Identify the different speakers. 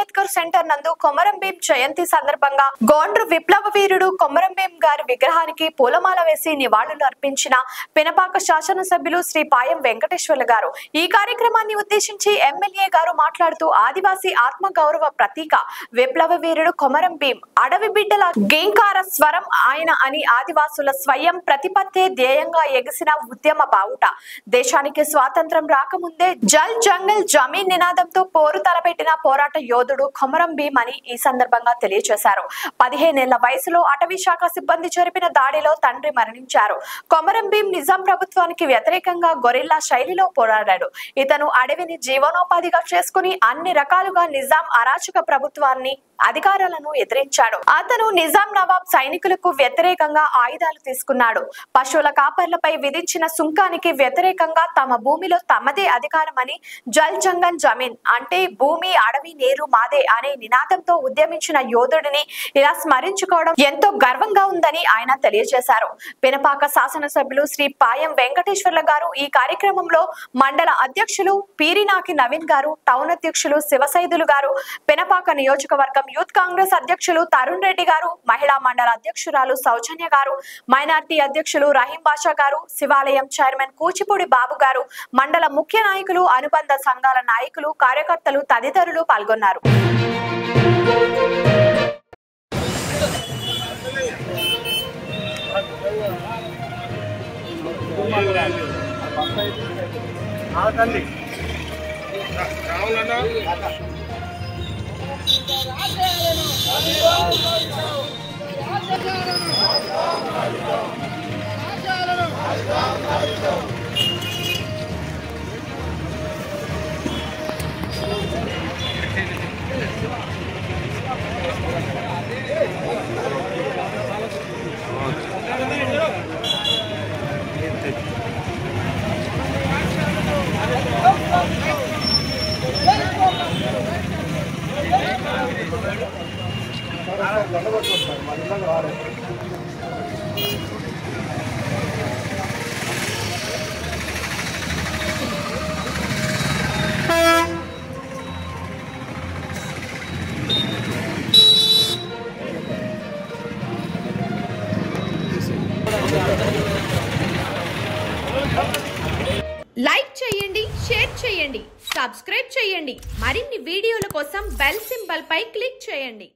Speaker 1: Ambedkar centre నందు కొమరం భీం జయంతి సందర్భంగా గోండ్రు విప్లవ వీరుడు కొమరం భీం గారి విగ్రహానికి పూలమాల వేసి నివాళులు అర్పించిన పినపాక శాసనసభ్యులు శ్రీ పాయం వెంకటేశ్వర్లు గారు. ఈ కార్యక్రమాన్ని ఉద్దేశించి ఎమ్మెల్యే గారు మాట్లాడుతూ ఆదివాసీ ఆత్మ గౌరవ ప్రతీక విప్లవ వీరుడు కొమరం భీం అడవి బిడ్డల గేంకార స్వరం ఆయన అని ఆదివాసుల స్వయం ప్రతిపత్తే ధ్యేయంగా ఎగిసిన ఉద్యమ బావుట. దేశానికి స్వాతంత్రం రాకముందే జల్ జంగల్ జమీన్ నినాదంతో పోరు తలపెట్టిన పోరాట యోధుడు కొమరం భీం అని ఈ సందర్భంగా తెలియజేశారు. 15 ఏళ్ల వయసులో అటవీ శాఖ సిబ్బంది జరిపిన దాడిలో తండ్రి మరణించారు. కొమరం భీం నిజాం ప్రభుత్వానికి వ్యతిరేకంగా గొరిల్లా శైలిలో పోరాడాడు. ఇతను అడవిని జీవనోపాధిగా చేసుకుని అన్ని రకాలుగా నిజాం అరాచక ప్రభుత్వాన్ని అధికారులను ఎదిరించాడు. అతను నిజాం నవాబ్ సైనికులకు వ్యతిరేకంగా ఆయుధాలు తీసుకున్నాడు. పశువుల కాపర్లపై విధించిన సుంకానికి వ్యతిరేకంగా తమ భూమిలో తమదే అధికారమని జల్ జంగల్ జమీన్ అంటే భూమి అడవి నీరు మాదే అనే నినాదంతో ఉద్యమించిన యోధుడిని ఇలా స్మరించుకోవడం ఎంతో గర్వంగా ఉందని ఆయన తెలియజేశారు. పినపాక శాసనసభ్యులు శ్రీ పాయం వెంకటేశ్వర్ల గారు ఈ కార్యక్రమంలో మండల అధ్యక్షులు పీరినాకి నవీన్ గారు, టౌన్ అధ్యక్షులు శివసైదులు గారు, పినపాక నియోజకవర్గం యూత్ కాంగ్రెస్ అధ్యక్షులు తరుణ్ రెడ్డి గారు, మహిళా మండల అధ్యక్షురాలు సౌజన్య గారు, మైనార్టీ అధ్యక్షులు రహీం బాషా గారు, శివాలయం చైర్మన్ కూచిపూడి బాబు గారు, మండల ముఖ్య నాయకులు, అనుబంధ సంఘాల నాయకులు, కార్యకర్తలు తదితరులు పాల్గొన్నారు. లైక్ చేయండి, షేర్ చేయండి, సబ్స్క్రైబ్ చేయండి. మరిన్ని వీడియోల కోసం బెల్ సింబల్ పై క్లిక్ చేయండి.